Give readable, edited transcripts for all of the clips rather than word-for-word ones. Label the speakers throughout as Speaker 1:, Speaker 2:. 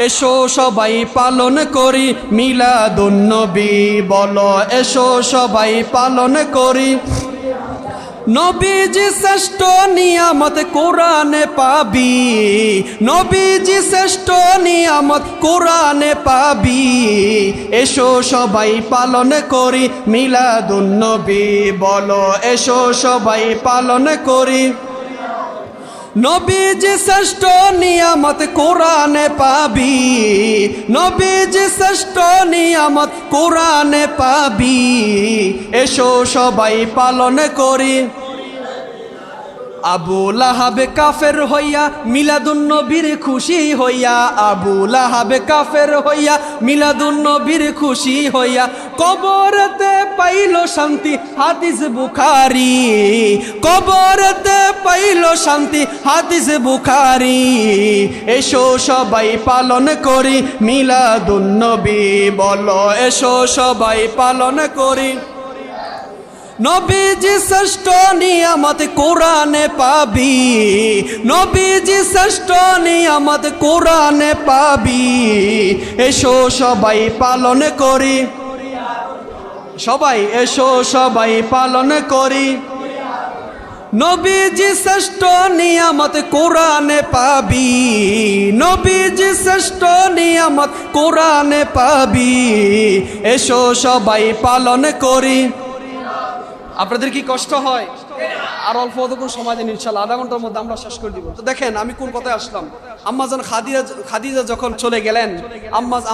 Speaker 1: এসো সবাই পালন করি মিলাদুন্নবী, বলো এসো সবাই পালন করি। নবীজি শ্রেষ্ঠ নিয়ামত কোরআনে পাবি, নবীজি শ্রেষ্ঠ নিয়ামত কোরআনে পাবি। এসো সবাই পালন করি মিলাদুন্নবী, বলো এসো সবাই পালন করি। নবীজি শ্রেষ্ঠ নিয়ামত কোরআনে পাবি, নবীজি শ্রেষ্ঠ নিয়ামত কোরআনে পাবি। এসো সবাই পালন করি। আবু লাহাব কাফের হইয়া মিলাদুন্নবীর খুশি হইয়া, আবু লাহাব কাফের হইয়া মিলাদুন্নবীর খুশি হইয়া কবরতে পাইল শান্তি হাদিস বুখারী, কবরতে পাইল শান্তি হাদিস বুখারী। এসো সবাই পালন করি মিলাদুন্নবী, বলো এসো সবাই পালন করি। নবীজি শ্রেষ্ঠ নিয়ামত কোরআনে পাবি, নবীজি শ্রেষ্ঠ নিয়ামত কোরআনে পাবি। এসো সবাই পালন করি, সবাই এসো সবাই পালন করি। নবীজি শ্রেষ্ঠ নিয়ামত কোরআনে পাবি, নবীজি শ্রেষ্ঠ নিয়ামত কোরআনে পাবি। এসো সবাই পালন করি। আপনাদের কি কষ্ট হয়? আর অল্প অতক্ষণ সময় দিন, ইনশাআল্লাহ আধা ঘন্টার মধ্যে আমরা শেষ করে দিব। তো দেখেন আমি কোন কথায় আসলাম। আম্মাজান খাদিজা যখন চলে গেলেন,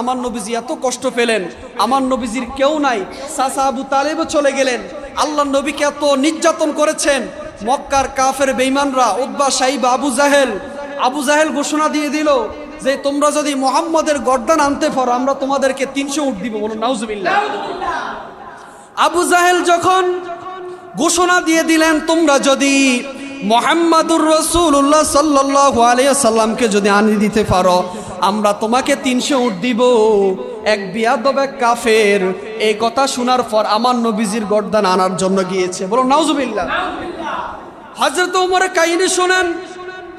Speaker 1: আমার নবীজি এত কষ্ট পেলেন। আমার নবীজির কেউ নাই, চাচা আবু তালেবও চলে গেলেন। আল্লাহ নবীকে এত নির্যাতন করেছেন। মক্কার কাফের বেঈমানরা, উতবা সাইবা আবু জাহেল ঘোষণা দিয়ে দিল যে তোমরা যদি মুহাম্মদের গর্দান আনতে পারো আমরা তোমাদেরকে 300 উট দিব। বলুন নাউজুবিল্লাহ। আবু জাহেল যখন ঘোষণা দিয়ে দিলেন তোমরা যদি মুহাম্মাদুর রাসূলুল্লাহ সাল্লাল্লাহু আলাইহি সাল্লামকে যদি আনি দিতে পারো আমরা তোমাকে 300 উট দিব। এক বিয়াদব এক কাফের এই কথা শোনার পর আমার নবীজির গর্দান আনার জন্য গিয়েছে। বলো নাউজুবিল্লাহ। হযরত ওমরের কাহিনী শুনেন।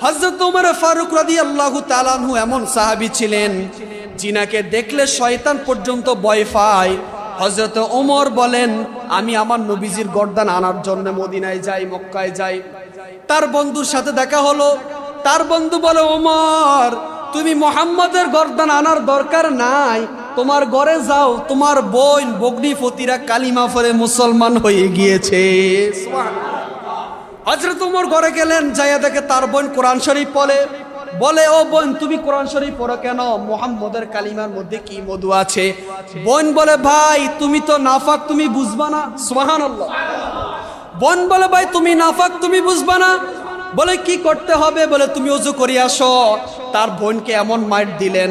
Speaker 1: হযরত ওমর ফারুক রাদিয়াল্লাহু তাআলা আনহু এমন সাহাবী ছিলেন যিনাকে দেখলে শয়তান পর্যন্ত ভয় পায়। হযরত ওমর বলেন আমি আমার নবীজির গর্দান আনার জন্য মদিনায় যাই, মক্কায় যাই। তার বন্ধুর সাথে দেখা হলো। তার বন্ধু বলে ওমর তুমি মুহাম্মদের গর্দান আনার দরকার নাই, তোমার ঘরে যাও, তোমার বোন বগ্নিপতিরা কালিমা পড়ে মুসলমান হয়ে গিয়েছে। হযরত ওমর ঘরে গেলেন, যাইয়া দেখে তার বোন কোরআন শরীফ পড়ে। বলে ও বোন তুমি কোরআন শরীফ পড়ো কেন? মুহাম্মদের কালিমার মধ্যে কি মধু আছে? বোন বলে ভাই তুমি তো নাফাক, তুমি বুঝবা না। সুবহানাল্লাহ। বোন বলে ভাই তুমি নাফাক, তুমি বুঝবা না। বলে কি করতে হবে? বলে তুমি ওযু করে আসো। তার বোনকে এমন মাইর দিলেন,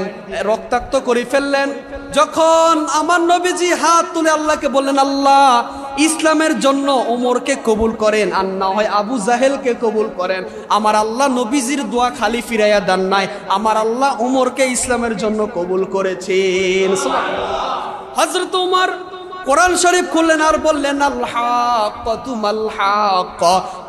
Speaker 1: রক্তাক্ত করে ফেললেন। যখন আমার নবীজি হাত তুলে আল্লাহকে বললেন আল্লাহ ইসলামের জন্য ওমরকে কবুল করেন আর না হয় আবু জাহেলকে কবুল করেন। আমার আল্লাহ নবীজির দোয়া খালি ফিরাইয়া দেন নাই, আমার আল্লাহ ওমরকে ইসলামের জন্য কবুল করেছেন। হযরত ওমর কোরআন শরীফ খুললেন আর বললেন আল হাক্ক তুমাল হাক্ক।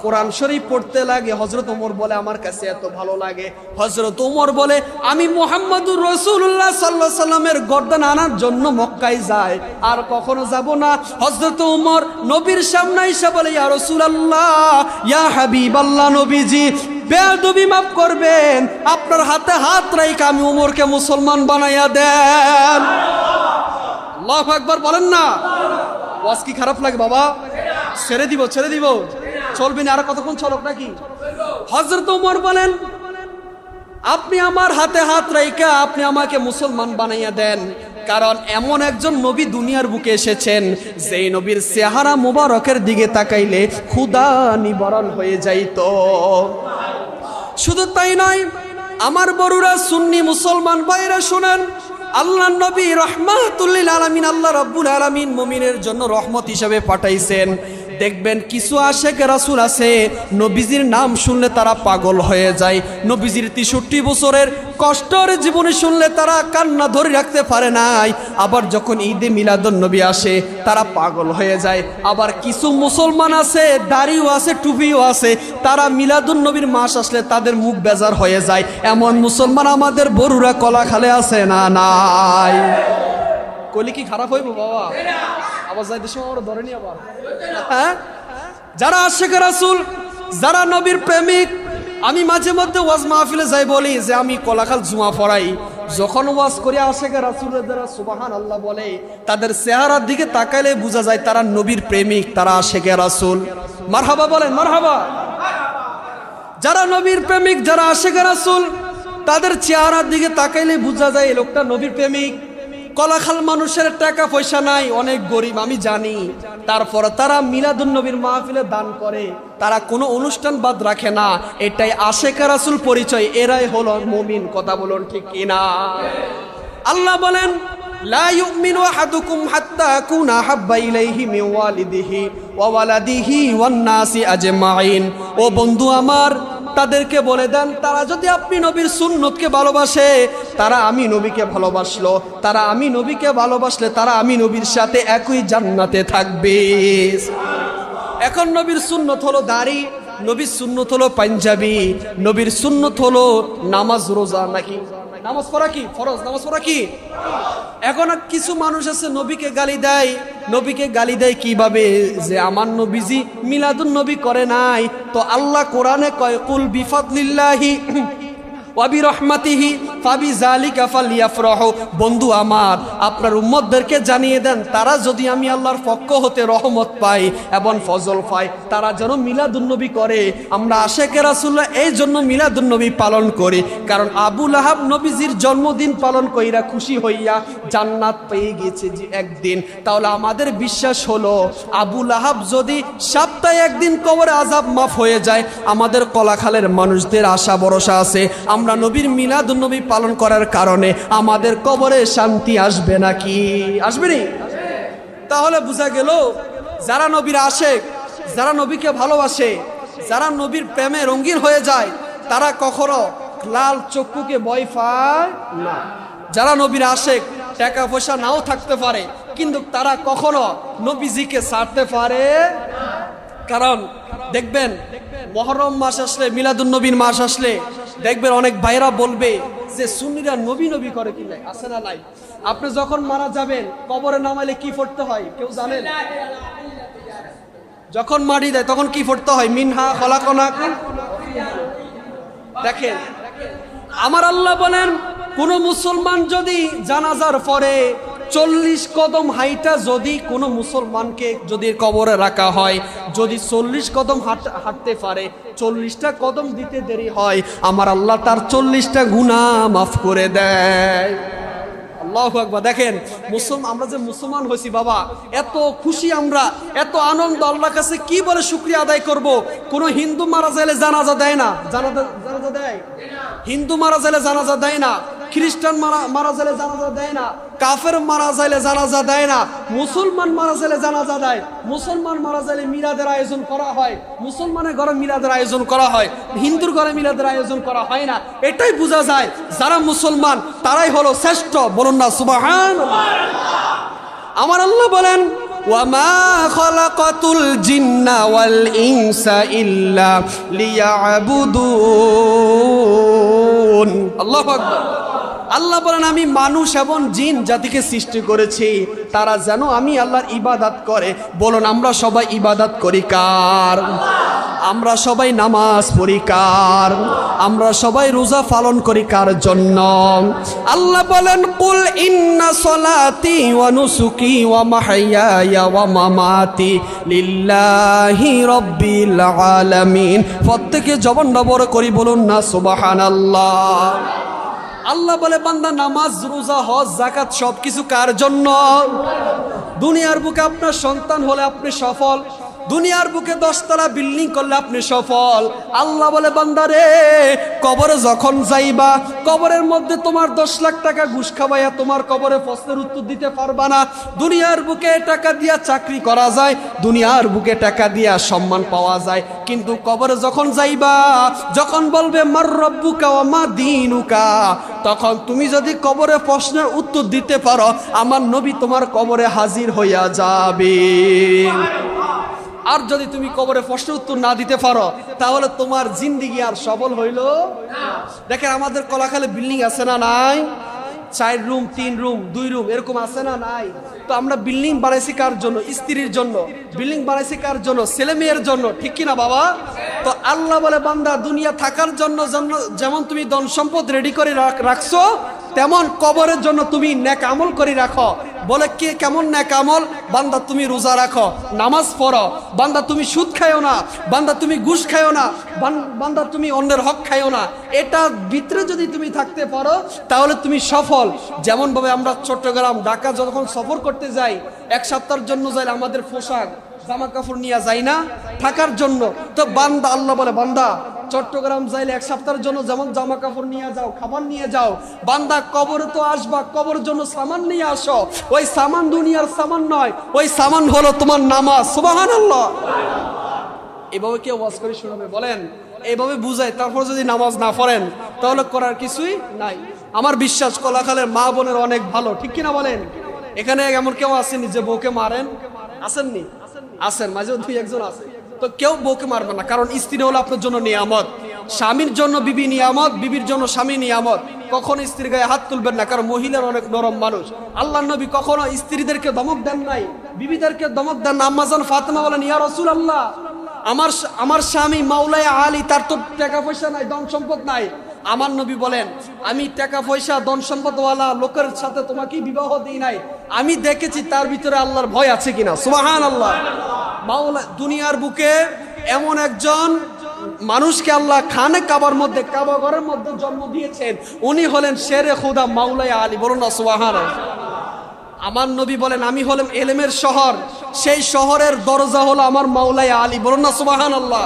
Speaker 1: কোরআন শরীফ পড়তে লাগে। হযরত ওমর বলে আমার কাছে এত ভালো লাগে। হযরত ওমর বলে আমি মুহাম্মদুর রাসূলুল্লাহ সাল্লাল্লাহু আলাইহি সাল্লামের গর্দান আনার জন্য মক্কায় যাই, আর কখনো যাব না। হযরত ওমর নবীর সামনে এসে বলে ইয়া রাসূলুল্লাহ, ইয়া হাবিবাল্লাহ, নবীজি বেয়াদবি মাফ করবেন, আপনার হাতে হাত রাইখা আমি ওমরকে মুসলমান বানাইয়া দেন। আল্লাহু আকবার বলেন না। ওয়াজ কি খারাপ লাগে বাবা? ছেড়ে দিব চলবে না, আর কতক্ষণ চলক নাকি? হযরত ওমর বলেন আপনি আমার হাতে হাত রাইখা আপনি আমাকে মুসলমান বানাইয়া দেন, কারণ এমন একজন নবী দুনিয়ার বুকে এসেছেন যেই নবীর চেহারা মুবারকের দিকে তাকাইলে ক্ষুধা নিবারণ হয়ে যাইত। শুধু তাই নয়, আমার বড়রা সুন্নি মুসলমান ভাইরা শুনেন, আল্লাহ নবী রহমাতুল লিল আলামিন, আল্লাহ রাব্বুল আলামিন মুমিনের জন্য রহমত হিসেবে পাঠাইছেন। দেখবেন কিছু আশেক রাসূল আছে নবীজির নাম শুনলে তারা পাগল হয়ে যায়, নবীজির 63 বছরের কষ্টের জীবনী শুনলে তারা কান্না ধরে রাখতে পারে নাই। আবার যখন ঈদে মিলাদুন নবী আসে তারা পাগল হয়ে যায়। আবার কিছু মুসলমান আছে, দাড়িও আছে, টুপিও আছে, তারা মিলাদুন নবীর মাস আসলে তাদের মুখ বেজার হয়ে যায়। এমন মুসলমান আমাদের বড়ুরা কলাখালে আছে না নাই? কলি কি খারাপ হইব বাবা? আবার যাইতে সময় আমরা ধরে নি আবার। হ্যাঁ, যারা আশেক রাসূল, যারা নবীর প্রেমিক, আমি মাঝে মধ্যে ওয়াজ মাহফিলে যাই বলি যে আমি কলাখাল জুমা পড়াই, যখন ওয়াজ করে আশেক রাসূলের দ্বারা সুবহানাল্লাহ বলে তাদের চেহারার দিকে তাকাইলে বোঝা যায় তারা নবীর প্রেমিক, তারা আশেক রাসূল। মারহাবা বলেন, মারহাবা। যারা নবীর প্রেমিক, যারা আশেক রাসূল, তাদের চেহারার দিকে তাকাইলে বোঝা যায় এই লোকটা নবীর প্রেমিক। কলাখাল মানুষের টাকা পয়সা নাই, অনেক গরিব আমি জানি, তারপর তারা মিলাদুন নবীর মাহফিলে দান করে, তারা কোনো অনুষ্ঠান বাদ রাখে না। এটাই আশেক রাসূল পরিচয়, এরাই হলো মুমিন। কথা বলুন ঠিক কিনা? আল্লাহ বলেন লা ইউমিনু আহাদুকুম হাত্তা আকুনা আহাব্বা ইলাইহি মিন ওয়ালিদিহি ওয়া ওয়ালাদিহি ওয়ান নাসি আজমাইন। ও বন্ধু আমার, তাদেরকে বলে দেন তারা যদি আপনি নবীর সুন্নতকে ভালোবাসে, তারা আমি নবীকে ভালোবাসলো, তারা আমি নবীকে ভালোবাসলে তারা আমি নবীর সাথে একই জান্নাতে থাকবে। এখন নবীর সুন্নত হলো দাড়ি, নবীর সুন্নত হলো পাঞ্জাবি, নবীর সুন্নত হলো নামাজ রোজা। নাকি নামাজ পড়া কি ফরজ? নামাজ পড়া কি? এখন কিছু মানুষ আছে নবীকে গালি দেয়। নবীকে গালি দেয় কিভাবে? যে আমার নবীজি মিলাদুন নবী করে নাই। তো আল্লাহ কোরআনে কয় কুল বিফাদলিল্লাহি ওয়া বিরহমাতিহি ফাবিযালিকা ফালইফরাহু। বন্ধু আমার, আপনার উম্মতদেরকে জানিয়ে দেন তারা যদি আমি আল্লাহর পক্ষ হতে রহমত পাই এবং ফজল পাই, তারা যেন মিলাদুন নবী করে। আমরা আশেকে রাসূলুল্লাহ এই জন্য মিলাদুন নবী পালন করি, কারণ আবু লাহাব নবীজির জন্মদিন পালন কইরা খুশি হইয়া জান্নাত পেয়ে গেছে যে একদিন। তাহলে আমাদের বিশ্বাস হলো আবু লাহাব যদি সপ্তাহে একদিন কবরে আযাব মাফ হয়ে যায়, আমাদের কলাখালের মানুষদের আশা ভরসা আছে আমরা নবীর মিলাদুন নবী পালন করার কারণে আমাদের কবরে শান্তি আসবে নাকি? আসবে নি? তাহলে বোঝা গেল যারা নবীর আশেক, যারা নবীকে ভালোবাসে, যারা নবীর প্রেমে রঙিন হয়ে যায়, তারা কখনো লাল চক্ষুকে ভয় পায় না। যারা নবীর আশেক, টাকা পয়সা নাও থাকতে পারে, কিন্তু তারা কখনো নবীজিকে ছাড়তে পারে না। কারণ দেখবেন মুহররম মাস আসলে, মিলাদুন নবীর মাস আসলে দেখবেন অনেক ভাইরা বলবে যে সুন্নিরা নবী নবী করে কি নাই? আছে না নাই? আপনি যখন মারা যাবেন কবরে নামাইলে কি পড়তে হয় কেউ জানেন? যখন মাটি দেয় তখন কি পড়তে হয়? মিনহা খলাকনাকুম। দেখেন আমার আল্লাহ বলেন কোন মুসলমান যদি জানাজার পরে 40 কদম হাইটা যদি কোনো মুসলমানকে যদি কবরে রাখা হয়, যদি 40 কদম হাঁটতে পারে, 40টা কদম দিতে দেরি হয়, আমার আল্লাহ তার 40টা গুনাহ মাফ করে দেয়। আল্লাহু আকবার। দেখেন আমরা যে মুসলমান হয়েছি বাবা, এত খুশি আমরা, এত আনন্দ, আল্লাহর কাছে কি বলে শুকরিয়া আদায় করব। কোন হিন্দু মারা গেলে জানাজা দেয় না, জানাজা দেয়? হিন্দু মারা গেলে জানাজা দেয় না, খ্রিস্টান মারা গেলে জানাজা দেয় না, কাফের মারা গেলে জানাজা দেয় না, মুসলমান মারা গেলে জানাজা দেয়। মুসলমান মারা গেলে মিলাদের আয়োজন করা হয়, মুসলমানের ঘরে মিলাদের আয়োজন করা হয়, হিন্দুর ঘরে মিলাদের আয়োজন করা হয় না। এটাই বোঝা যায় যারা মুসলমান তারাই হলো শ্রেষ্ঠ। বলুন না সুবহানাল্লাহ। আমার আল্লাহ বলেন ওয়ামা খালাকাতুল জিন্না ওয়াল ইনসা ইল্লা লিয়াবুদুন। আল্লাহু আকবার। আল্লাহ বলেন আমি মানুষ এবং জিন জাতিকে সৃষ্টি করেছি তারা যেন আমি আল্লাহর ইবাদত করে। বলুন আমরা সবাই ইবাদত করি কার? আমরা সবাই নামাজ পড়ি কার? আমরা সবাই রোজা পালন করি কার জন্য? আল্লাহ বলেন কুল ইন্না সলাতি ওয়া নুসুকি ওয়া মাহইয়ায়া ওয়া মামাতি লিল্লাহি রাব্বিল আলামিন। প্রত্যেকে জবানটা বড় করি বলুন না সুবহানাল্লাহ। আল্লাহ বলে বান্দা নামাজ রোজা হজ যাকাত সবকিছু কার জন্য? দুনিয়ার বুকে আপনার সন্তান হলে আপনি সফল, দুনিয়ার বুকে 10 তলা বিল্ডিং করলে আপনি সফল। আল্লাহ বলে বান্দারে কবরে যখন যাইবা, কবরের মধ্যে তোমার 10 লাখ টাকা ঘুষ খাওয়াইয়া তোমার কবরে প্রশ্নের উত্তর দিতে পারবা না। দুনিয়ার বুকে টাকা দিয়া চাকরি করা যায়, দুনিয়ার বুকে টাকা দিয়া সম্মান পাওয়া যায়, কিন্তু কবরে যখন যাইবা, যখন বলবে মার রব্বুকা ওয়া মা দীনুকা, তখন তুমি যদি কবরে প্রশ্নের উত্তর দিতে পারো, আমার নবী তোমার কবরে হাজির হইয়া যাবে। আর যদি তুমি কবরে প্রশ্নের উত্তর না দিতে পারো, তাহলে তোমার জিন্দেগি আর সফল হইল না। দেখেন আমাদের কলাখালে বিল্ডিং আছে না নাই? 4 রুম 3 রুম 2 রুম এরকম আছে না নাই? তো আমরা বিল্ডিং বানাইছি কার জন্য? স্ত্রীর জন্য। বিল্ডিং বানাইছি কার জন্য? ছেলে মেয়ের জন্য, ঠিক কিনা বাবা? তো আল্লাহ বলে বান্দা দুনিয়া থাকার জন্য যেমন তুমি ধন সম্পদ রেডি করে রাখছো, তেমন কবরের জন্য তুমি নেক আমল করে রাখো। বলে কে কেমন নেক আমল? বান্দা তুমি রোজা রাখো, নামাজ পড়ো, বান্দা তুমি সুদ খাইও না, বান্দা তুমি ঘুষ খাইও না, বান্দা তুমি অন্যের হক খাইও না। এটা ভিতরে যদি তুমি থাকতে পারো তাহলে তুমি সফল। যেমন ভাবে আমরা চট্টগ্রাম ঢাকা যখন সফর করতে যাই, 1 সপ্তাহের জন্য যাই, আমাদের পোশাক জামা কাপড় নিয়ে যাই না থাকার জন্য। তো বান্দা আল্লাহ বলে বান্দা চট্টগ্রাম যাইলে 1 সপ্তাহের জন্য যেমন জামা কাপড় নিয়ে যাও, খাবার নিয়ে যাও, বান্দা কবরে তো আসবা, কবরের জন্য সামান নিয়ে আসো। ওই সামান দুনিয়ার সামান নয়, ওই সামান হলো তোমার নামাজ। সুবহানাল্লাহ। এভাবে কেউ ওয়াজ করে শোনাবে? বলেন এইভাবে বুঝায়, তারপর যদি নামাজ না পড়েন তাহলে করার কিছুই নাই। আমার বিশ্বাস কলাখালের মা বোনের অনেক ভালো, ঠিক কিনা বলেন? এখানে এমন কেউ আসেনি যে বউকে মারেন? আসেননি? আসেন, মাঝে 2-1 আছে। তো কেউ বউকে মারবে না, কারণ স্ত্রী হলো আপনার জন্য নিয়ামত। স্বামীর জন্য বিবি নিয়ামত, বিবির জন্য স্বামী নিয়ামত। কখনো স্ত্রীর গায়ে হাত তুলবেন না, কারণ মহিলার অনেক নরম মানুষ। আল্লাহর নবী কখনো স্ত্রীদেরকে ধমক দেন নাই, বিবিদেরকে ধমক দেন না। আম্মাজান ফাতেমা বলেন, ইয়া রাসূলুল্লাহ, আমার স্বামী মাওলায়ে আলী, তার তো টাকা পয়সা নাই, ধন সম্পদ নাই। আমার নবী বলেন, আমি টাকা পয়সা ধন সম্পদওয়ালা লোকের সাথে তোমাকে বিবাহ দিই নাই, আমি দেখেছি তার ভিতরে আল্লাহর ভয় আছে কিনা। সুবহানাল্লাহ। মাওলা দুনিয়ার বুকে এমন একজন মানুষকে আল্লাহ খানে কাবার মধ্যে, কাবা ঘরের মধ্যে জন্ম দিয়েছেন, উনি হলেন শেরে খুদা মাওলায়ে আলী। বলুন না সুবহানাল্লাহ। আমার নবী বলেন, আমি হলাম এলেমের শহর, সেই শহরের দরজা হলো আমার মাওলায়ে আলী। বলুন না সুবহানাল্লাহ।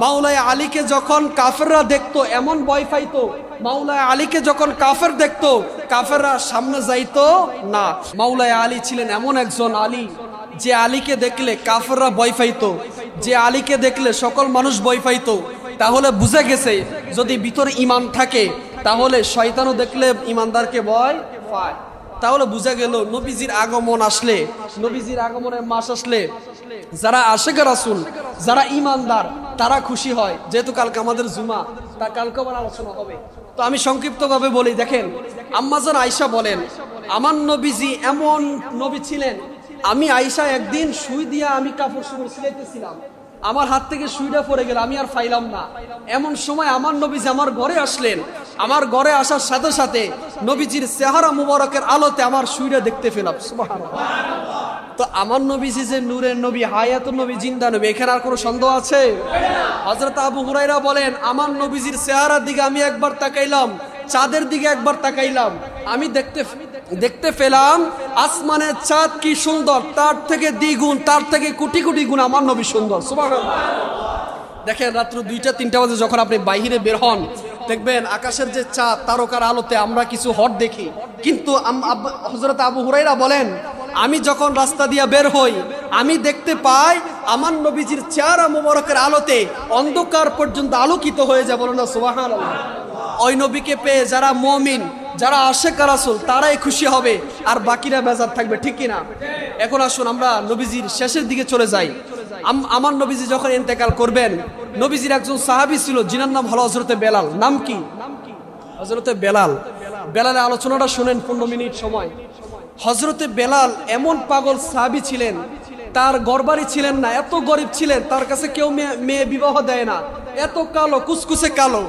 Speaker 1: মাওলায়ে আলীকে যখন কাফেররা দেখতো এমন ভয় পাইতো, মাওলায়ে আলীকে যখন কাফের দেখতো কাফেররা সামনে যাইতো না। মাওলায়ে আলী ছিলেন এমন একজন আলী, যে আলীকে দেখলে কাফেররা ভয় পাইতো, যে আলীকে দেখলে সকল মানুষ ভয় পাইতো। তাহলে বুঝে গেছে যদি ভিতরে ঈমান থাকে তাহলে শয়তানও দেখলে ঈমানদারকে ভয় পায়। তাহলে বুঝা গেল নবীজির আগমন আসলে, নবীজির আগমনের মাস আসলে যারা আশিক রাসূল, যারা ঈমানদার, তারা খুশি হয়। যেহেতু কালকে আমাদের জুমা, তা কালকে আবার আলোচনা হবে, তো আমি সংক্ষিপ্তভাবে বলি। দেখেন আম্মাজান আয়েশা বলেন, আমার নবীজি এমন নবী ছিলেন, আমি আয়েশা একদিন সুই দিয়া আমি কাপড় চোপড় সিলাইতেছিলাম, আমার হাত থেকে সুইটা পড়ে গেল, আমি আর পাইলাম না। এমন সময় আমার নবীজি আমার ঘরে আসলেন। আমার ঘরে আসার সাথে সাথে নবীজির চেহারা মুবারকের আলোতে আমার সুইটা দেখতে পেলাম। সুবহানাল্লাহ। তো আমার নবীজি যে নূরের নবী, হায়াতুন নবী, জিন্দা নবী, এখানে আর কোনো সন্দেহ আছে? হযরত আবু হুরায়রা বলেন, আমার নবীজির চেহারার দিকে আমি একবার তাকাইলাম, চাঁদের দিকে একবার তাকাইলাম, আমি দেখতে পেলাম আসমানের চাঁদ কি সুন্দর, তার থেকে দ্বিগুণ, তার থেকে কোটি কোটি গুণ আমার নবী সুন্দর। সুবহানাল্লাহ। দেখেন রাত্র 2টা-3টা বাজে যখন আপনি বাইরে বের হন, দেখবেন আকাশের যে চাঁদ তারকার আলোতে আমরা কিছু হট দেখি, কিন্তু হযরত আবু হুরায়রা বলেন, আমি যখন রাস্তা দিয়ে বের হই আমি দেখতে পাই আমার নবীজির চেহারা মুবারকের আলোতে অন্ধকার পর্যন্ত আলোকিত হয়ে যায়। বলেন না সুবহানাল্লাহ। ওই নবীকে পেয়ে যারা মুমিন, যারা আশিক রাসূল, তারাই খুশি হবে, আর বাকিরা বেজার থাকবে, ঠিক কিনা? এখন আসুন আমরা নবীজির শেষের দিকে চলে যাই। আমার নবীজি যখন ইন্তেকাল করবেন, নবীজির একজন সাহাবী ছিল, যিনার নাম হলো হযরতে বেলাল। নাম কি? হযরতে বেলাল। বেলালের আলোচনাটা শুনেন 15 মিনিট সময়। হযরতে বেলাল এমন পাগল সাহাবী ছিলেন, তার ঘরবাড়ি ছিলেন না, এত গরিব ছিলেন, তার কাছে কেউ মেয়ে বিবাহ দেয় না, এত কালো, কুচকুচে কালো।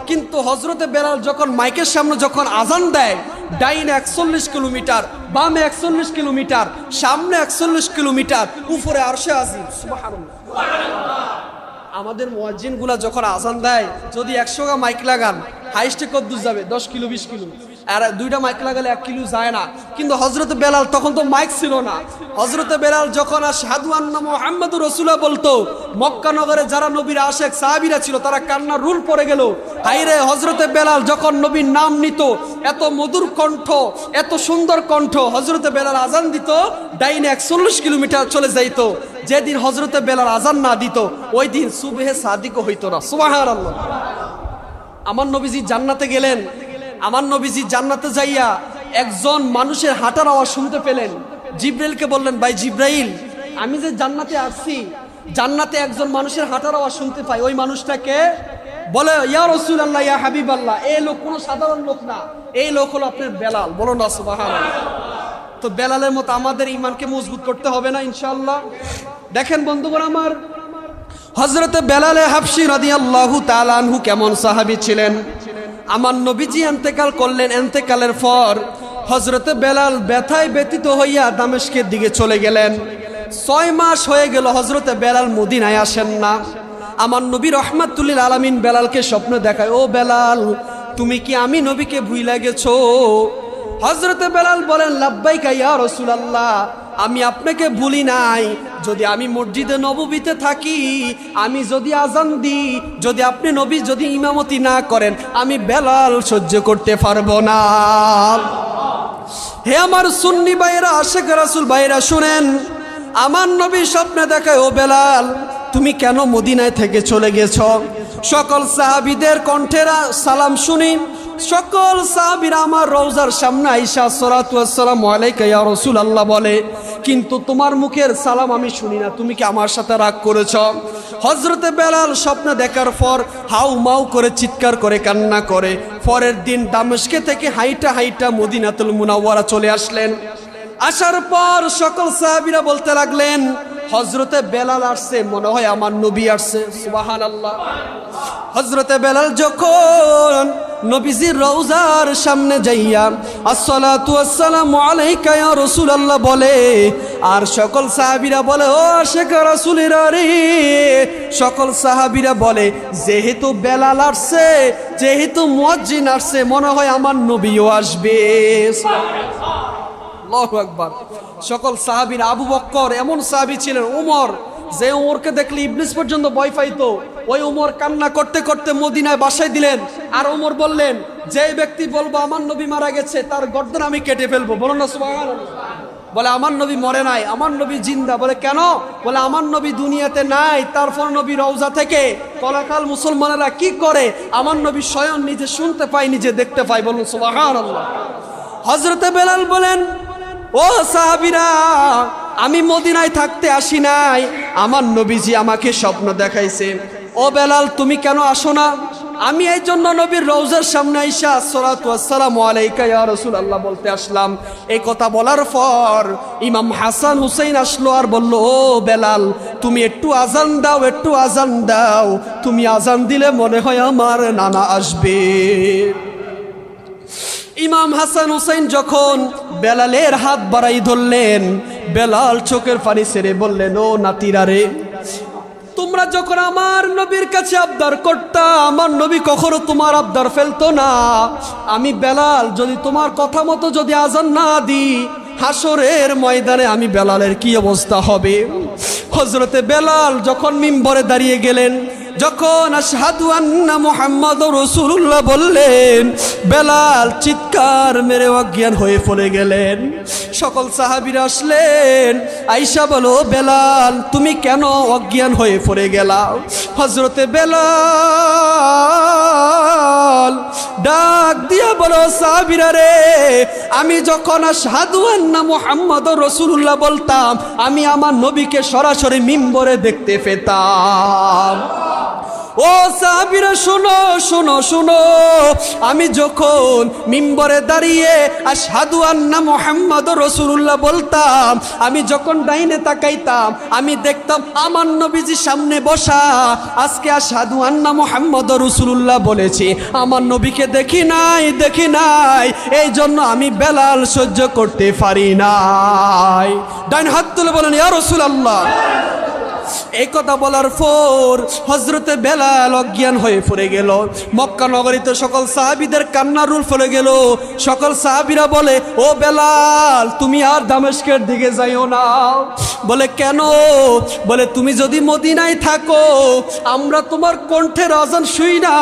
Speaker 1: কিন্তু হযরতে বেলাল যখন মাইকের সামনে যখন আজান দেয়, ডাইনে 41 কিলোমিটার, বামে 41 কিলোমিটার, সামনে 41 কিলোমিটার, উপরে আরশে আজিম। সুবহানাল্লাহ। আমাদের মুয়াজ্জিন গুলা যখন আজান দেয়, যদি 100 মাইক লাগান, হাইস্টে কত দূর যাবে? 10 কিলো 20 কিলো। আর দুইটা মাইক লাগালে 1 কিলো যায় না। কিন্তু হযরত বেলাল তখন তো মাইক ছিল না। হযরত বেলাল যখন আশহাদু আন্না মুহাম্মাদুর রাসূলুল্লাহ বলতো, মক্কা নগরে যারা নবীর আশিক সাহাবীরা ছিল তারা কান্নার রুল পড়ে গেল। হায়রে হযরত বেলাল যখন নবীর নাম নিত, এত মধুর কণ্ঠ, এত সুন্দর কণ্ঠ, হযরত বেলাল আজান দিত, ডাইনে 140 কিলোমিটার চলে যাইত। যেদিন হযরত বেলাল আজান না দিত ওই দিন সুবহে সাদিকও হইতো না। সুবহানাল্লাহ। আমার নবীজি জান্নাতে গেলেন, আমার নবীজি জান্নাতে যাইয়া একজন মানুষের হাঁটার আওয়াজ শুনতে পেলেন। জিব্রাইলকে বললেন, ভাই জিব্রাইল, আমি যে জান্নাতে আসছি, জান্নাতে একজন মানুষের হাঁটার আওয়াজ শুনতে পাই, ওই মানুষটাকে বলে, ইয়া রাসূলুল্লাহ, ইয়া হাবিবাল্লাহ, এই লোক কোনো সাধারণ লোক না, এই লোক হলো আপনার বেলাল। বলো না সুবহানাল্লাহ। তো বেলালের মতো আমাদের ঈমানকে মজবুত করতে হবে না ইনশাআল্লাহ। দেখেন বন্ধুগণ আমার, হযরত বেলাল হাবশী রাদিয়াল্লাহু তাআলা আনহু কেমন সাহাবী ছিলেন। আমার নবীজি ইন্তেকাল করলেন, ইন্তেকালের পর হযরত বেলাল ব্যথায় ব্যথিত হইয়া দামেস্কের দিকে চলে গেলেন। 6 মাস হয়ে গেল হযরত বেলাল মদিনায় আসেন না। আমার নবী রাহমাতুল লিল আলামিন বেলালকে স্বপ্ন দেখায়, ও বেলাল, তুমি কি আমি নবীকে ভুইলা গেছো? হযরত বেলাল বলেন, লাব্বাইকা ইয়া রাসূলুল্লাহ, আমি আপনাকে ভুলি নাই। যদি আমি মসজিদে নববীতে থাকি, আমি যদি আজান দিই, যদি আপনি নবী যদি ইমামতি না করেন, আমি বেলাল সহ্য করতে পারবো না। হে আমার সুন্নি ভাইরা, আশিক রাসূল ভাইরা, শুনেন, আমার নবী স্বপ্নে দেখায়, ও বেলাল, তুমি কেন মদিনায় থেকে চলে গেছো? সকল সাহাবীদের কণ্ঠেরা সালাম শুনি, সকল সাহাবীরা আমার রওজার সামনে আইসা আসসালাতু ওয়াসসালামু আলাইকা ইয়া রাসূলুল্লাহ বলে, কিন্তু তোমার মুখের সালাম আমি শুনি না। তুমি কি আমার সাথে রাগ করেছ? হযরতে বেলাল স্বপ্ন দেখার পর হাউ মাউ করে চিৎকার করে কান্না করে পরের দিন দামেস্কে থেকে হাইটা হাইটা মদিনাতুল মুনাওয়ারা চলে আসলেন। আসার পর সকল সাহাবীরা বলতে লাগলেন, হযরতে বেলাল আসছে, মনে হয় আমার নবী আসছে। সুবহানাল্লাহ। হযরতে বেলাল যখন নবীজির রওজার সামনে যাইয়া আসসালাতু ওয়াসসালামু আলাইকা ইয়া রাসূলুল্লাহ বলে, আর সকল সাহাবীরা বলে, ও আশিক রাসূলেরা রে, সকল সাহাবীরা বলে, যেহেতু বেলাল আসছে, যেহেতু মুয়াজ্জিন আসছে, মনে হয় আমার নবীও আসবে। আল্লাহু আকবার। সকল সাহাবীরা, আবু বকর এমন সাহাবী ছিলেন, ওমর, যে ওমরকে দেখলে ইবলিস পর্যন্ত ভয় পাইতো, ওই ওমর কান্না করতে করতে মদিনায় বাসায় দিলেন। আর ওমর বললেন, যে ব্যক্তি বলবো আমার নবী মারা গেছে, তার গর্দন আমি কেটে ফেলবো। বলো না সুবহানাল্লাহ। বলে, আমার নবী মরে নাই, আমার নবী জিন্দা। বলে, কেন? বলে, আমার নবী দুনিয়াতে নাই, তারপর নবী রওজা থেকে কলাকাল মুসলমানেরা কি করে আমার নবী স্বয়ং নিজে শুনতে পাই, নিজে দেখতে পাই। বলুন সুবহানাল্লাহ। হযরতে বেলাল বলেন, ও সাহাবীরা, আমি মদিনায় থাকতে আসি নাই, আমার নবীজি আমাকে স্বপ্ন দেখাইছে। ও বেলাল, তুমি কেন আসো না? আমি এই জন্য নবীর রওজার সামনে আইসা আসসালাতু ওয়াসসালামু আলাইকা ইয়া রাসূলুল্লাহ বলতে আসলাম। এই কথা বলার পর ইমাম হাসান হুসাইন আসলো আর বলল, ও বেলাল, তুমি একটু আজান দাও, একটু আজান দাও, তুমি আজান দিলে মনে হয় আমার নানা আসবে। ইমাম হাসান হুসাইন যখন বেলালের হাত বাড়াই ধরলেন, বেলাল চোখের পানি ছেড়ে বললেন, ও নাতিরা রে, তোমরা যখন আমার নবীর কাছে আবদার করতা, আমার নবী কখনো তোমার আবদার ফেলতো না। আমি বেলাল যদি তোমার কথা মতো যদি আজান না দিই, হাসরের ময়দানে আমি বেলালের কি অবস্থা হবে? হযরতে বেলাল যখন মিম্বরে দাঁড়িয়ে গেলেন, যখন আশহাদু আন্না মুহাম্মাদুর রাসূলুল্লাহ বললেন, বেলাল চিৎকার মেরে অজ্ঞান হয়ে পড়ে গেলেন। সকল সাহাবীরা আসলেন, আয়েশা বলো, বেলাল তুমি কেন অজ্ঞান হয়ে পড়ে গেলা? হযরতে বেলাল ডাক দিয়া বলো, সাহাবীরা রে, আমি যখন আশহাদু আন্না মুহাম্মাদুর রাসূলুল্লাহ বলতাম, আমি আমার নবীকে সরাসরি মিম্বরে দেখতে পেতাম। ও সাহাবীরা, শুনো শুনো শুনো, আমি যখন মিম্বরে দাঁড়িয়ে আশহাদু আন্না মুহাম্মাদুর রাসূলুল্লাহ বলতাম, আমি যখন ডাইনে তাকাইতাম, আমি দেখতাম আমার নবীজি সামনে বসা। আজকে আশহাদু আন্না মুহাম্মাদুর রাসূলুল্লাহ বলেছি, আমার নবীকে দেখি নাই, দেখি নাই, এই জন্য আমি বেলাল সহ্য করতে পারি নাই। ডাইন হাত তুলে বলেন, ইয়া রাসূলুল্লাহ। এই কথা বলার পর হযরতে বেলাল অজ্ঞান হয়ে পড়ে গেল। মক্কা নগরীতে সকল সাহাবীদের কান্নার রোল ফেলে গেল। সকল সাহাবীরা বলে, ও বেলাল তুমি আর দামেস্কের দিকে যাইও না। বলে কেন? বলে তুমি যদি মদিনায় থাকো আমরা তোমার কণ্ঠের আজান শুই না,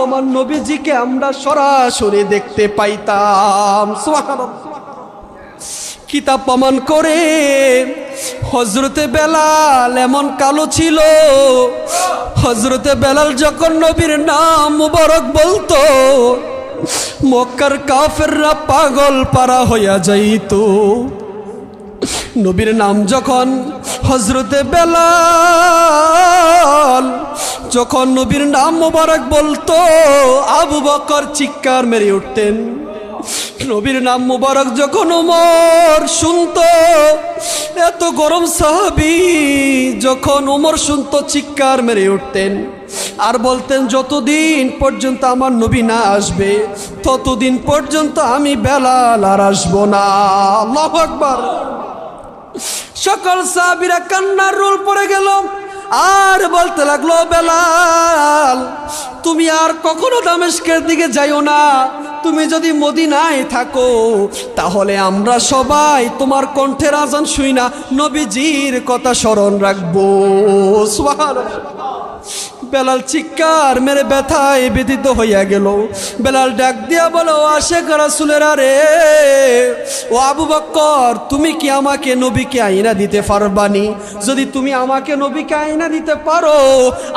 Speaker 1: আমার নবীজিকে আমরা সরাসরি দেখতে পাইতাম। সুবহানাল্লাহ। কিতাব প্রমাণ করে হযরতে বেলাল এমন কালো ছিল, হযরতে বেলাল যখন নবীর নাম মুবারক বলতো মক্কার কাফেররা পাগল পারা হইয়া যাইত। নবীর নাম যখন হযরতে বেলাল যখন নবীর নাম মুবারক বলতো আবু বকর চিৎকার মেরে উঠতেন। নবীর নাম মুবারক যখন ওমর শুনতো, এত গরম সাহাবী যখন ওমর শুনতো চিৎকার মেরে উঠতেন আর বলতেন যতদিন পর্যন্ত আমার নবী না আসবে ততদিন পর্যন্ত আমি বেলাল আর আসবো না। আল্লাহু আকবার। সকল সাহাবীরা কান্নার রোল পড়ে গেল আর বলতে লাগলো, বেলাল তুমি আর কখনো দামেস্কের দিকে যাইও না, তুমি যদি মদিনায় থাকো তাহলে আমরা সবাই তোমার কণ্ঠের আজান শুই না, নবীজির কথা স্মরণ রাখবো। সুবহানাল্লাহ। বেলাল চিৎকার মেরে ব্যথায় ব্যথিত হইয়া গেল। বেলাল ডাক দিয়া বলো, আশেক রাসূলেরা রে, ও আবু বকর তুমি কি আমাকে নবীকে আইনা দিতে পারবানি? যদি তুমি আমাকে নবীকে আইনা দিতে পারো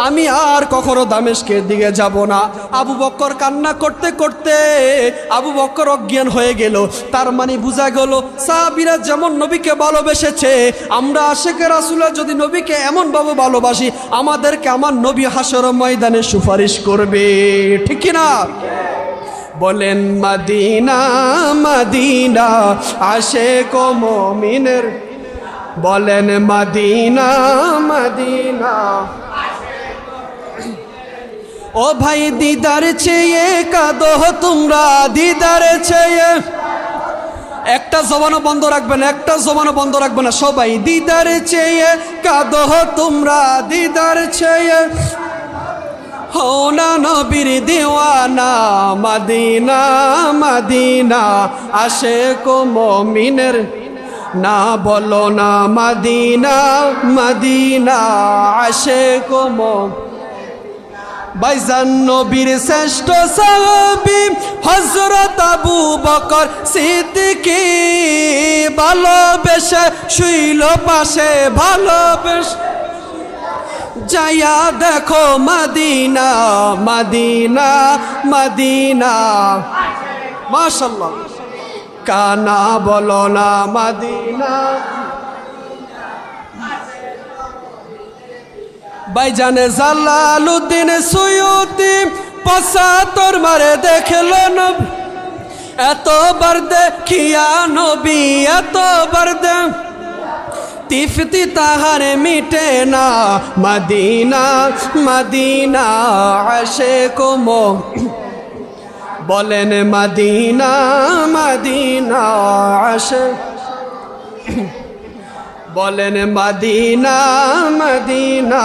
Speaker 1: আমি আর কখনো দামেস্কের দিকে যাব না। আবু বকর কান্না করতে করতে আবু বকর অজ্ঞান হয়ে গেল। তার মানে বোঝা গেল সাহাবীরা যেমন নবীকে ভালোবেসেছে আমরা আশেক রাসূলরা যদি নবীকে এমন ভাবে ভালোবাসি আমাদেরকে আমার নবী হাসর ময়দানে সুপারিশ করবে, ঠিক কি না? বলেন মদিনা মদিনা আশেক ও মুমিনের, বলেন মদিনা মদিনা। ও ভাই দিদার চেয়ে কাঁদো তোমরা, দিদার চেয়ে। একটা জবানও বন্ধ রাখবেন, একটা জবানও বন্ধ রাখবে না, সবাই দিদার চেয়ে কাঁদো তোমরা, দিদার চেয়ে হও না নবীর দিওয়ানা। মদিনা মদিনা আশেক ও মুমিনের, না বলো না মদিনা মদিনা আশেক ও মুমিনের। ভাইজান নবীর শ্রেষ্ঠ সাহাবী হযরত আবু বকর সিদ্দিকী ভালোবেসে শুইল পাশে, ভালোবেসে যাইয়া দেখো মদিনা মদিনা মদিনা। মাশাআল্লাহ। কানা বলো না মদিনা। ভাইজানে জালালউদ্দিন সুয়ুতি ৭৫ মারে দেখলো নবী, এতবার দেখিয়া নবী এতবার তিফতি তাহারে মিটে না। মদিনা মদিনা আশেক ও মুমিন, বলেন মদিনা মদিনা আশেক, বলেন মদিনা মদিনা।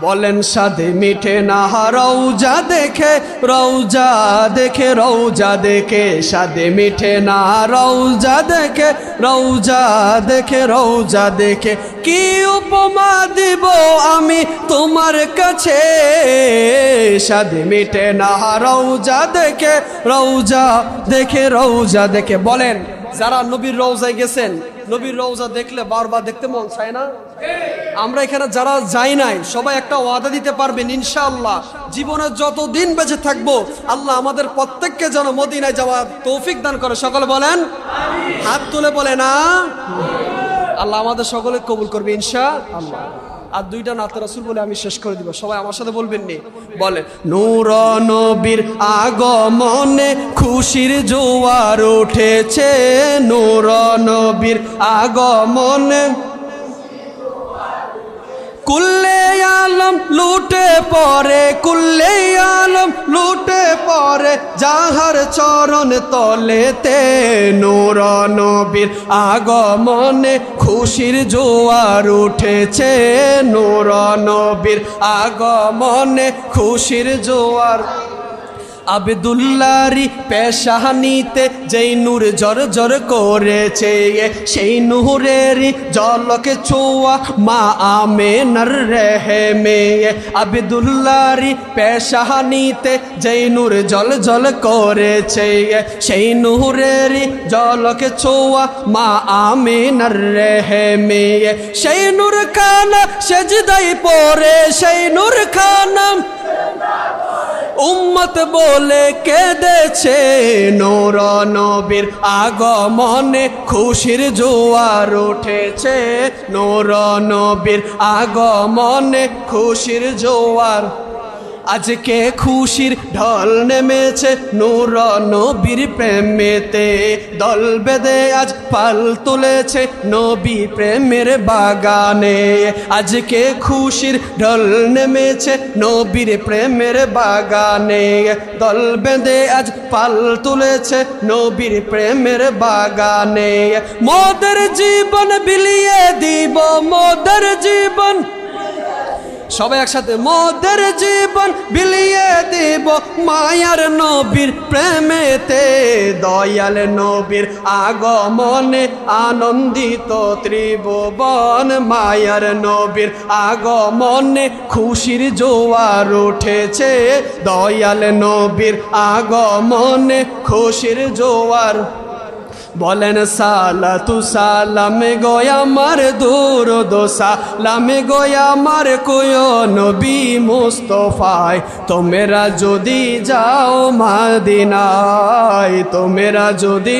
Speaker 1: বলেন সাদে মিঠে না রওজা দেখে, রওজা দেখে, রওজা দেখে সাদে মিঠে না রওজা দেখে, রওজা দেখে, রওজা দেখে। কি উপমা দিব আমি তোমার কাছে, সাদে মিঠে না রওজা দেখে, রওজা দেখে, রওজা দেখে। বলেন যারা নবীর রওজায় গেছেন নবীর রওজা দেখলে বারবার দেখতে মন চায় না? আমরা এখানে যারা যাই নাই সবাই একটা ওয়াদা দিতে পারবেন ইনশাআল্লাহ জীবনে যতদিন বেঁচে থাকবো আল্লাহ আমাদের প্রত্যেককে যেন মদিনায় যাওয়ার তৌফিক দান করে। সকলে বলেন আমিন। হাত তুলে বলেন আমিন। আল্লাহ আমাদের সকলে কবুল করবে ইনশাআল্লাহ। আর দুইটা নাতে রাসূল বলে আমি শেষ করে দিব, সবাই আমার সাথে বলবেন নি? বলে নূর নবীর আগমনে খুশির জোয়ার উঠেছে, নূর নবীর আগমনে কুল্লে আলম লুটে পরে, কুল্লে আলম লুটে পরে, যাহার চরণ তলেতে নূর নবীর আগমনে খুশির জোয়ার উঠেছে, নূর নবীর আগমনে খুশির জোয়ার। আব্দুল্লাহরি পেশানিতে যেই নূর জর করেছে, সেই নূরেরই জলকে ছোঁয়া মা আমেনার রেহেমে। আব্দুল্লাহরি পেশানিতে যেই নূর জল করেছে, সেই নূরেরই জলকে ছোঁয়া মা আমেনার রেহেমে। সেই নূর খানা সেজদায় পড়ে, সেই নূর খানা উম্মত বলে কেঁদেছে, নূর নবীর আগমনে খুশির জোয়ার উঠেছে, নূর নবীর আগমনে খুশির জোয়ার। আজকে খুশির ঢল নেমেছে নূর নবীর প্রেমেতে, দল বেঁধে আজ পাল তুলেছে নবী প্রেমের বাগানে। আজকে খুশির ঢল নেমেছে নবীর প্রেমের বাগানে, দল বেঁধে আজ পাল তুলেছে নবীর প্রেমের বাগানে। মোদের জীবন বিলিয়ে দিব, মোদের জীবন, সবাই একসাথে, মোদের জীবন বিলিয়ে দিব মায়ার নবীর প্রেমেতে। দয়াল নবীর আগমনে আনন্দিত ত্রিভুবন, মায়ার নবীর আগমনে খুশির জোয়ার উঠেছে, দয়াল নবীর আগমনে খুশির জোয়ার। বলেন সালাতু সালামে গোয়া আমার দুরুদ সালামে গোয়া আমার কোয় নবী মুস্তফায়। তোমরা যদি যাও মদিনায়, তোমরা যদি,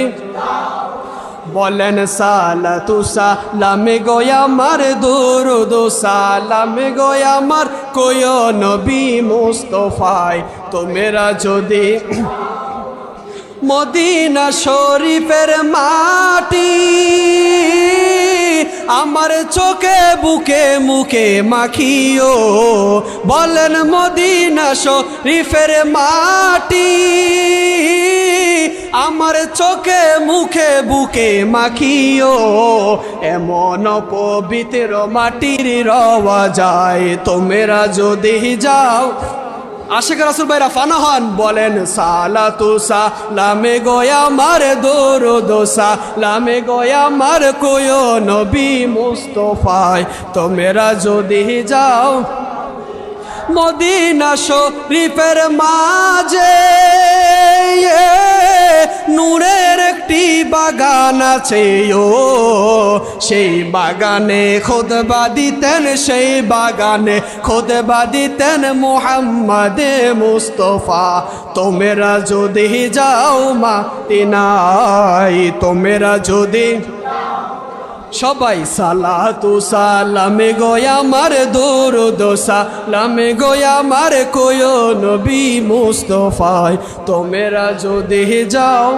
Speaker 1: বলেন সালাতু সালামে গোয়া আমার দুরুদ সালামে গোয়া আমার কোয় নবী মুস্তফায়। তোমরা যদি মদিনা শরীফের মাটি আমার চোখে বুকে মুখে মাখিও, বলেন মদিনা শরীফের মাটি আমার চোখে মুখে বুকে মাখিও। এমন পবিত্র মাটির রওয়া যায়, তোমরা যদি যাও। আশিক রাসূল ভাইরা ফানা হন, বলেন সালাতু সালামে গোয়া আমার দুরুদ সালামে গোয়া আমার কোয় নবী মুস্তফায়। তোমরা যদি যাও মদিনা শরীফের মাঝে, নূরের একটি বাগান আছে ও, সেই বাগানে খুতবা দিতেন, সেই বাগানে খুতবা দিতেন মুহাম্মদে মুস্তফা। তোমরা যদি যাও মদিনায়, তোমরা যদি, সবাই সালাতু সালামে গোয়া আমার দুরুদ সালামে গোয়া আমার কোয় নবী মুস্তফায়। তোমরা যদি যাও